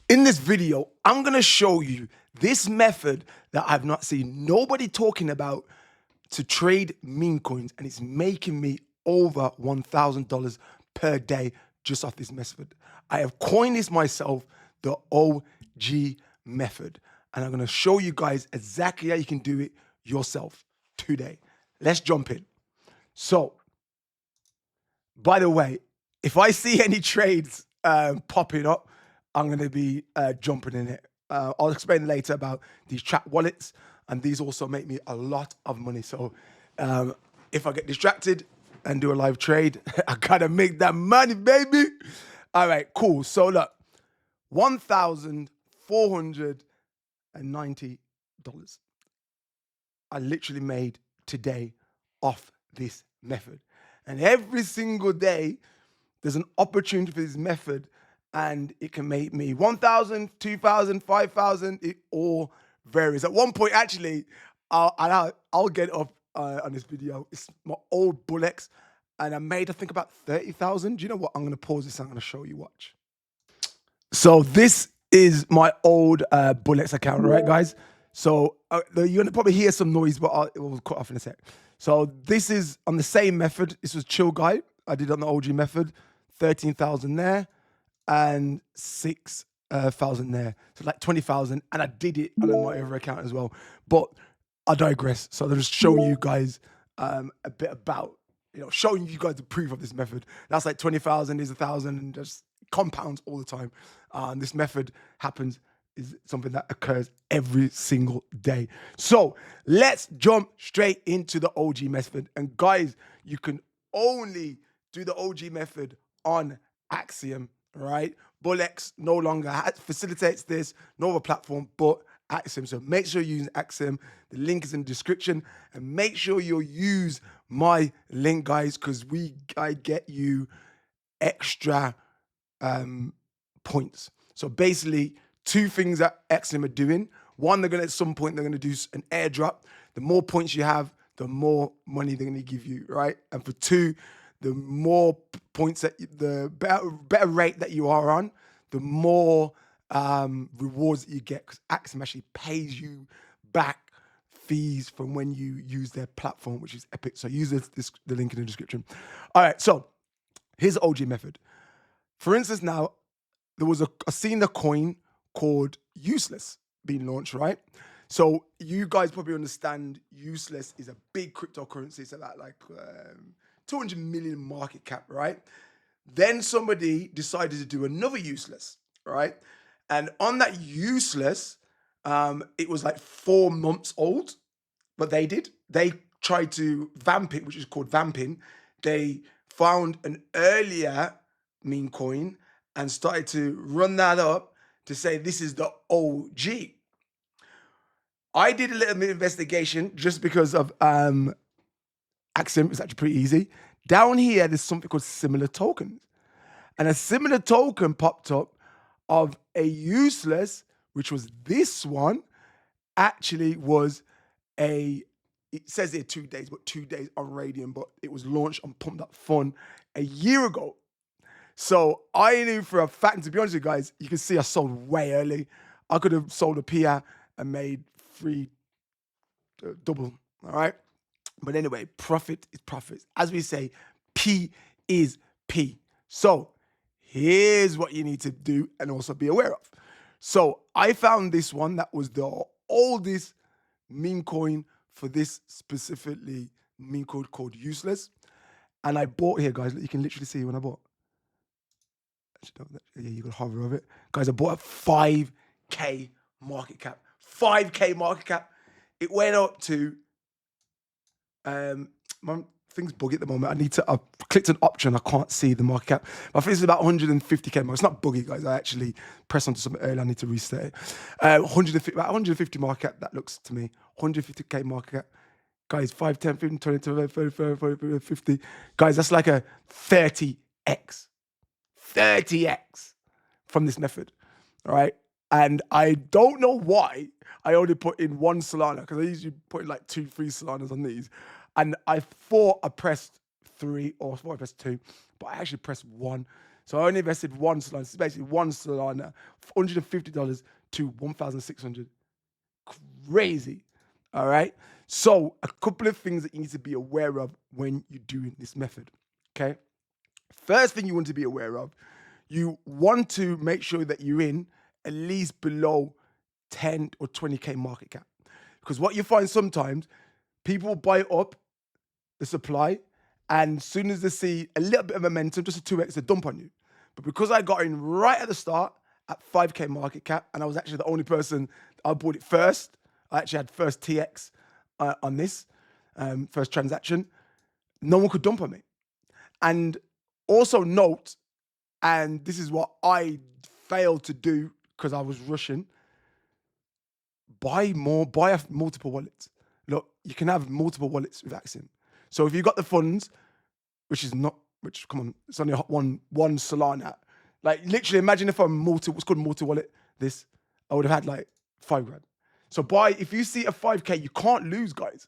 In this video, I'm gonna show you this method that I've not seen nobody talking about to trade meme coins, and it's making me over $1,000 per day just off this method. I have coined this myself, the OG method, and I'm gonna show you guys exactly how you can do it yourself today. Let's jump in. So, by the way, if I see any trades popping up, I'm going to be jumping in it. I'll explain later about these chat wallets, and these also make me a lot of money. So if I get distracted and do a live trade, I got to make that money, baby. All right, cool. So look, $1,490 I literally made today off this method. And every single day, there's an opportunity for this method, and it can make me 1,000, 2,000, 5,000. It all varies. At one point, actually, I'll get up on this video. It's my old Bullx, and I made, I think, about 30,000. Do you know what? I'm going to pause this and I'm going to show you. Watch. So this is my old Bullx account, right, guys? So you're going to probably hear some noise, but it will cut off in a sec. So this is on the same method. This was Chill Guy. I did it on the OG method. 13,000 there and 6,000 there. So like 20,000. And I did it on my other account as well. But I digress. So I'm just showing you guys a bit about, showing you guys the proof of this method. That's like 20,000 is 1,000 and just compounds all the time. And this method is something that occurs every single day. So let's jump straight into the OG method. And guys, you can only do the OG method on Axiom, right? Bullx no longer facilitates this, no other platform but Axiom. So make sure you're using Axiom. The link is in the description, and make sure you use my link, guys, because I get you extra points. So basically, two things that Axiom are doing. One, at some point they're gonna do an airdrop. The more points you have, the more money they're gonna give you, right? And for two, the more points the better rate that you are on, the more rewards that you get, because Axiom actually pays you back fees from when you use their platform, which is epic. So use the link in the description. All right, so here's the OG method. For instance, now there was I seen a coin called Useless being launched, right? So you guys probably understand Useless is a big cryptocurrency. It's about like 200 million market cap, right? Then somebody decided to do another Useless, right? And on that Useless, it was like 4 months old, but they tried to vamp it, which is called vamping. They found an earlier meme coin and started to run that up to say this is the OG. I did a little bit of investigation just because of Axiom. It's actually pretty easy. Down here, there's something called similar tokens. And a similar token popped up of a Useless, which was this one, actually was it says here 2 days, but 2 days on Radium, but it was launched on Pumped Up Fun a year ago. So I knew for a fact, to be honest with you guys, you can see I sold way early. I could have sold a PR and made double, all right? But anyway, profit is profit. As we say, P is P. So here's what you need to do and also be aware of. So I found this one that was the oldest meme coin for this specifically meme coin called Useless. And I bought here, guys. You can literally see when I bought. Yeah, you can hover over it. Guys, I bought a 5K market cap. 5K market cap. It went up to, my thing's buggy at the moment. I've clicked an option. I can't see the market cap. But I think it's about 150K. It's not buggy, guys. I actually pressed onto something earlier. I need to reset it. About 150 market cap, that looks to me. 150K market cap. Guys, 5, 10, 15, 20, 30, 40, 50. Guys, that's like a 30x. 30x from this method, all right? And I don't know why I only put in 1 Solana, because I usually put in like 2, 3 Solanas on these. And I thought I pressed 3 or I thought I pressed 2, but I actually pressed 1. So I only invested one Solana. It's basically one Solana, $150 to 1,600. Crazy. All right. So a couple of things that you need to be aware of when you're doing this method. Okay. First thing you want to be aware of, you want to make sure that you're in at least below 10 or 20K market cap. Because what you find sometimes, people buy up the supply, and as soon as they see a little bit of momentum, just a 2x, they dump on you. But because I got in right at the start at 5K market cap, and I was actually the only person, I bought it first. I actually had first TX on this, first transaction. No one could dump on me. And also note, and this is what I failed to do because I was rushing, buy multiple wallets. Look, you can have multiple wallets with Axiom. So if you got the funds, come on, it's only one Solana. Like literally, imagine if I'm what's called multi-wallet, I would have had like $5,000. So if you see a 5K, you can't lose, guys.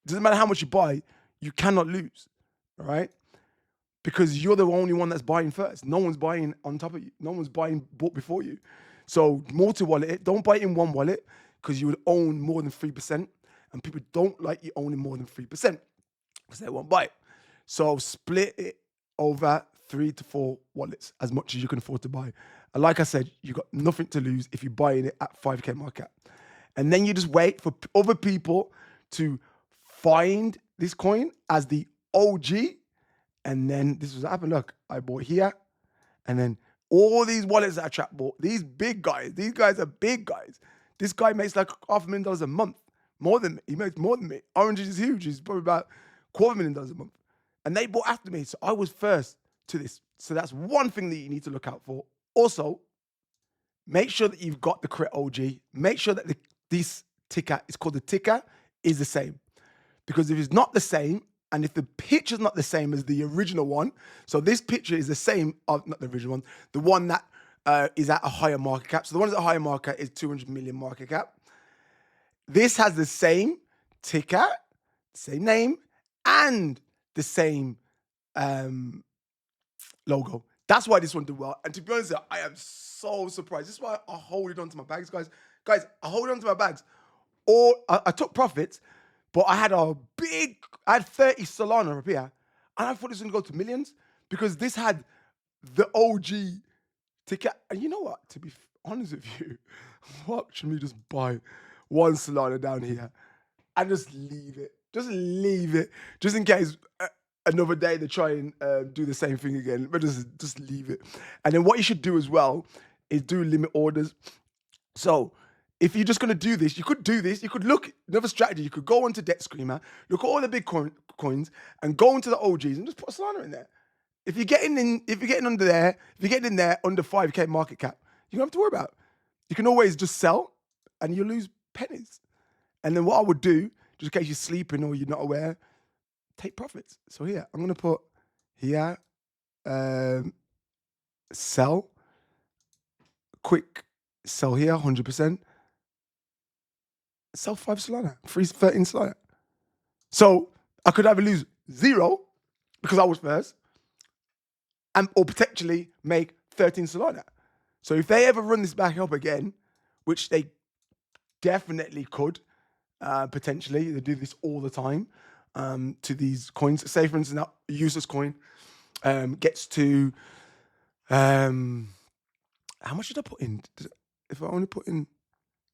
It doesn't matter how much you buy, you cannot lose, all right? Because you're the only one that's buying first. No one's buying on top of you. No one's bought before you. So multi-wallet, don't buy in one wallet because you would own more than 3%. And people don't like you owning more than 3% because they won't buy it. So split it over 3 to 4 wallets, as much as you can afford to buy. And like I said, you got nothing to lose if you're buying it at 5K market cap. And then you just wait for other people to find this coin as the OG. And then this was what happened. Look, I bought here. And then all these wallets that I trap bought, these guys are big guys. This guy makes like $500,000 a month. He makes more than me. Orange is huge. He's probably about $250,000 a month. And they bought after me. So I was first to this. So that's one thing that you need to look out for. Also, make sure that you've got the correct OG. Make sure that this ticker, it's called the ticker, is the same. Because if it's not the same, and if the picture's not the same as the original one, so this picture is the same of, not the original one, the one that is at a higher market cap. So the one that's at a higher market cap is 200 million market cap. This has the same ticker, same name, and the same logo. That's why this one did well. And to be honest, I am so surprised. This is why I hold it onto my bags, guys. Guys, I hold it onto my bags. Or I took profits, but I had 30 Solana up here. And I thought it was going to go to millions because this had the OG ticket. And you know what? To be honest with you, watch me just buy one Solana down here and just leave it. Just in case another day they try and do the same thing again. But just leave it. And then what you should do as well is do limit orders. So if you're just going to do this, you could do this. You could look, another strategy, you could go onto Debt Screamer, look at all the big coins and go into the OGs and just put a Solana in there. If you're getting in there under 5K market cap, you don't have to worry about it. You can always just sell and you lose pennies. And then what I would do, just in case you're sleeping or you're not aware, take profits. So here, I'm going to put here, sell, quick sell here, 100%. Sell 5 Solana, 13 Solana. So I could either lose 0 because I was first, or potentially make 13 Solana. So if they ever run this back up again, which they definitely could, potentially, they do this all the time to these coins. Say for instance, now useless coin gets to how much did I put in? If I only put in,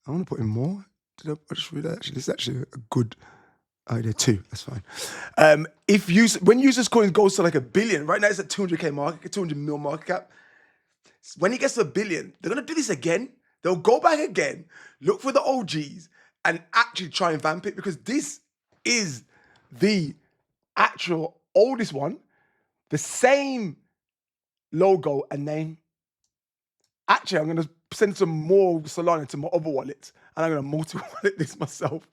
I want to put in more. Did I just read that? Actually, it's actually a good idea too. That's fine. When users coin goes to like 1 billion, right now it's at 200K market, 200 mil market cap. When it gets to 1 billion, they're gonna do this again. They'll go back again, look for the OGs, and actually try and vamp it because this is the actual oldest one, the same logo and name. Actually, I'm gonna send some more Solana to my other wallets, and I'm gonna multi-wallet this myself.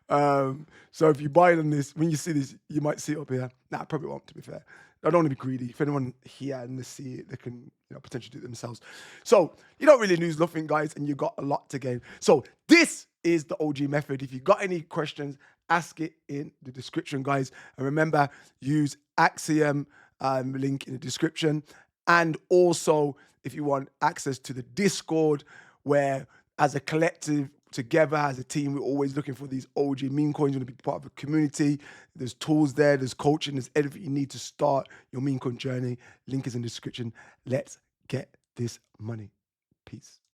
So if you buy it on this, when you see this, you might see it up here. Nah, I probably won't, to be fair. I don't want to be greedy. If anyone here and they see it, they can potentially do it themselves. So you don't really lose nothing, guys, and you got a lot to gain. So this is the OG method. If you got any questions, ask it in the description, guys. And remember, use Axiom, link in the description. And also, if you want access to the Discord, where as a collective, together as a team, we're always looking for these OG meme coins. You want to be part of a community. There's tools there, there's coaching, there's everything you need to start your meme coin journey. Link is in the description. Let's get this money. Peace.